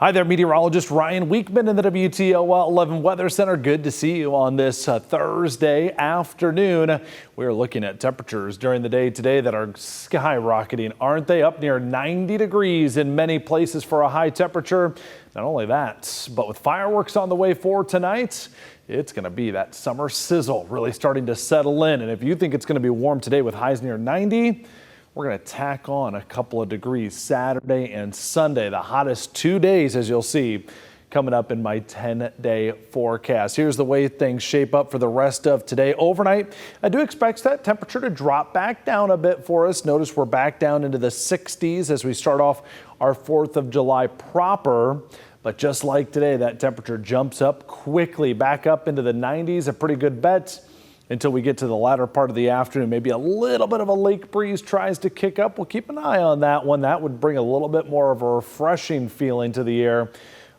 Hi there, meteorologist Ryan Weekman in the WTOL 11 Weather Center. Good to see you on this Thursday afternoon. We're looking at temperatures during the day today that are skyrocketing, aren't they? Up near 90 degrees in many places for a high temperature. Not only that, but with fireworks on the way for tonight, it's going to be that summer sizzle really starting to settle in. And if you think it's going to be warm today with highs near 90, we're going to tack on a couple of degrees Saturday and Sunday, the hottest 2 days, as you'll see, coming up in my 10-day forecast. Here's the way things shape up for the rest of today. Overnight, I do expect that temperature to drop back down a bit for us. Notice we're back down into the 60s as we start off our 4th of July proper. But just like today, that temperature jumps up quickly back up into the 90s, a pretty good bet. Until we get to the latter part of the afternoon, maybe a little bit of a lake breeze tries to kick up. We'll keep an eye on that one. That would bring a little bit more of a refreshing feeling to the air.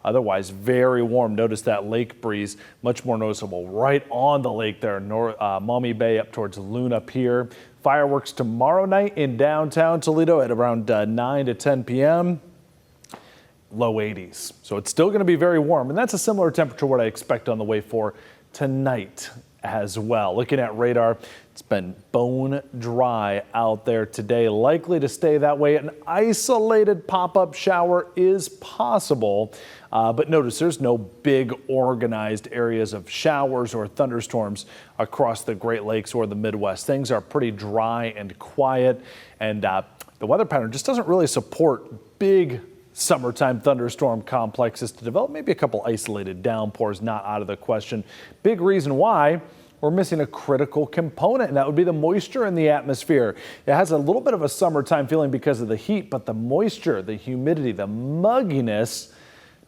Otherwise, very warm. Notice that lake breeze, much more noticeable right on the lake there, Maumee Bay up towards Luna Pier. Fireworks tomorrow night in downtown Toledo at around 9 to 10 p.m. Low 80s. So it's still going to be very warm, and that's a similar temperature what I expect on the way for tonight as well. Looking at radar, it's been bone dry out there today, likely to stay that way. An isolated pop-up shower is possible, but notice there's no big organized areas of showers or thunderstorms across the Great Lakes or the Midwest. Things are pretty dry and quiet, and the weather pattern just doesn't really support big summertime thunderstorm complexes to develop. Maybe a couple isolated downpours, not out of the question. Big reason why we're missing a critical component, and that would be the moisture in the atmosphere. It has a little bit of a summertime feeling because of the heat, but the moisture, the humidity, the mugginess,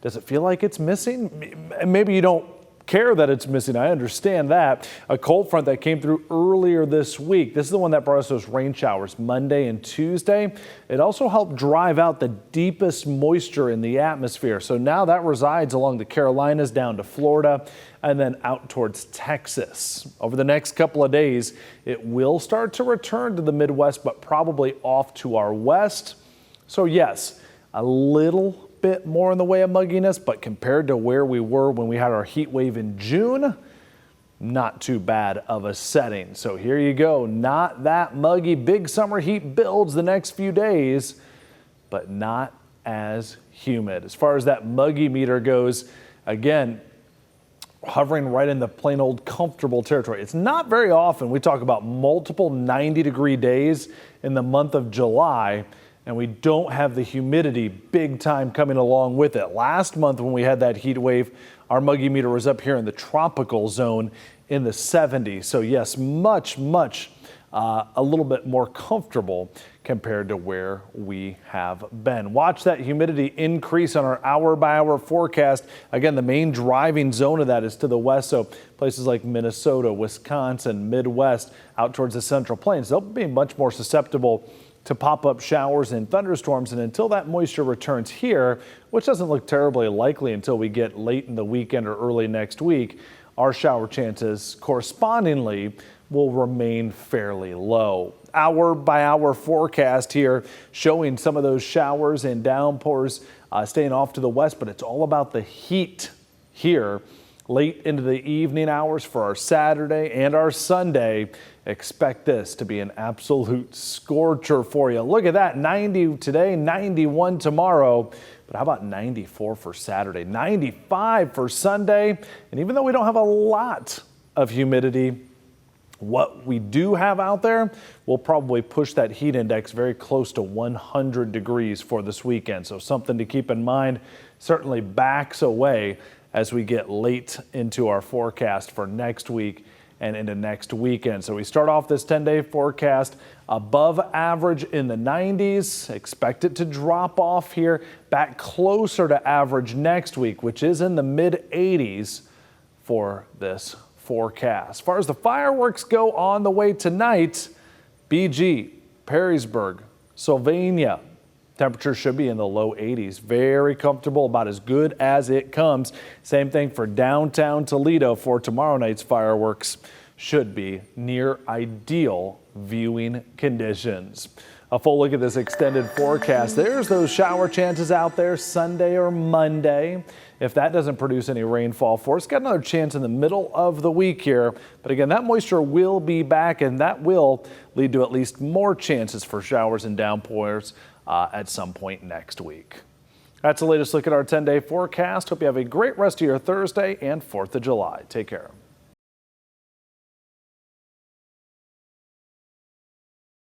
does it feel like it's missing? Maybe you don't care that it's missing. I understand that. A cold front that came through earlier this week. This is the one that brought us those rain showers Monday and Tuesday. It also helped drive out the deepest moisture in the atmosphere. So now that resides along the Carolinas down to Florida and then out towards Texas. Over the next couple of days, it will start to return to the Midwest, but probably off to our west. So yes, a little bit more in the way of mugginess, but compared to where we were when we had our heat wave in June, not too bad of a setting. So here you go, not that muggy. Big summer heat builds the next few days, but not as humid. As far as that muggy meter goes, again, hovering right in the plain old comfortable territory. It's not very often we talk about multiple 90-degree days in the month of July, and we don't have the humidity big time coming along with it. Last month when we had that heat wave, our muggy meter was up here in the tropical zone in the 70s. So yes, much, a little bit more comfortable compared to where we have been. Watch that humidity increase on our hour-by-hour forecast. Again, the main driving zone of that is to the west, so places like Minnesota, Wisconsin, Midwest, out towards the Central Plains, they'll be much more susceptible to pop-up showers and thunderstorms. And until that moisture returns here, which doesn't look terribly likely until we get late in the weekend or early next week, our shower chances correspondingly will remain fairly low. Hour-by-hour forecast here showing some of those showers and downpours staying off to the west, but it's all about the heat here late into the evening hours for our Saturday and our Sunday. Expect this to be an absolute scorcher for you. Look at that, 90 today, 91 tomorrow. But how about 94 for Saturday, 95 for Sunday? And even though we don't have a lot of humidity, what we do have out there will probably push that heat index very close to 100 degrees for this weekend. So something to keep in mind, certainly backs away as we get late into our forecast for next week and into next weekend. So we start off this 10-day forecast above average in the 90s. Expect it to drop off here back closer to average next week, which is in the mid 80s for this forecast. As far as the fireworks go on the way tonight, BG, Perrysburg, Sylvania, temperatures should be in the low 80s. Very comfortable, about as good as it comes. Same thing for downtown Toledo for tomorrow night's fireworks. Should be near ideal viewing conditions. A full look at this extended forecast. There's those shower chances out there Sunday or Monday. If that doesn't produce any rainfall for us, got another chance in the middle of the week here. But again, that moisture will be back, and that will lead to at least more chances for showers and downpours at some point next week. That's the latest look at our 10-day forecast. Hope you have a great rest of your Thursday and 4th of July. Take care.